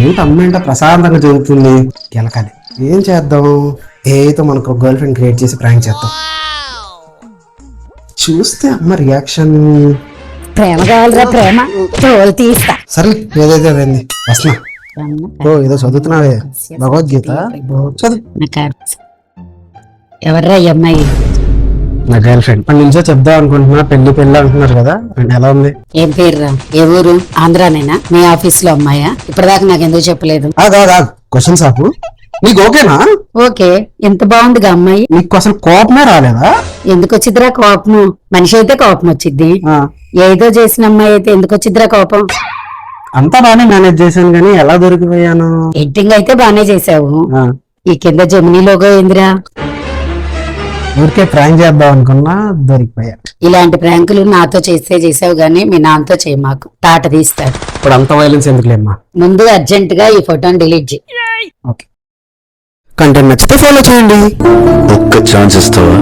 ఏంటి అమ్మ ఏంటో ప్రశాంతంగా జరుగుతుంది, గెలకాలి. ఏం చేద్దాం? ఏతో మనకు గర్ల్ ఫ్రెండ్ క్రియేట్ చేసి ప్రాంక్ చేద్దాం. చూస్తే అమ్మ రియాక్షన్. ప్రేమ కావాలిరా, ప్రేమ తోలు తీస్తా. సరే ఏదైతే అదేంది, వస్తున్నా. ఓ ఏదో చదువుతున్నావే, భగవద్గీత చదువు. ఎవర్రా ఈ అమ్మాయి? నా గర్ల్ ఫ్రెండ్. మన నుంచో చెప్దాం అనుకుంటున్నా, పెళ్లి అంటున్నారు కదా, ఎలా ఉంది? ఏం పేరురా? ఏ ఊరు? ఆంధ్రానేనా? మీ ఆఫీస్ లో అమ్మాయా? ఇప్పటిదాకా నాకు ఎందుకు చెప్పలేదు? క్వశ్చన్స్ ఆపు. నీకు ఓకేనా? ఓకే. ఎంత బాగుందిగా అమ్మాయి. నీకు అసలు కోపమే రాలేదా? ఎందుకు వచ్చిద్దిరా కోపము? మనిషి అయితే కోపం వచ్చిద్ది, ఏదో చేసిన అమ్మాయి అయితే ఎందుకు వచ్చిద్దిరా కోపం? అంతా బాగానే మేనేజ్ చేశాను కానీ ఎలా దొరికిపోయాను? ఎడిటింగ్ అయితే బానే చేసావు, ఈ కింద జమినీ లోగో ఏందిరా? ఊరికే ప్రాంక్ చేద్దాం అనుకున్నా, దొరికిపోయా. ఇలాంటి ప్రాంకులు నాతో చేసావు గానీ మీ నాన్నతో చేయి, మాకు తాట తీస్తాడు. ఇప్పుడు అంత వైలెన్స్ ఎందుకులేమ్మా. ముందు అర్జెంట్ గా ఈ ఫోటోని డిలీట్ చేయి. ఓకే. కంటెంట్ నచ్చితే ఫాలో చేయండి. ఒక్క ఛాన్స్ ఇస్తావా?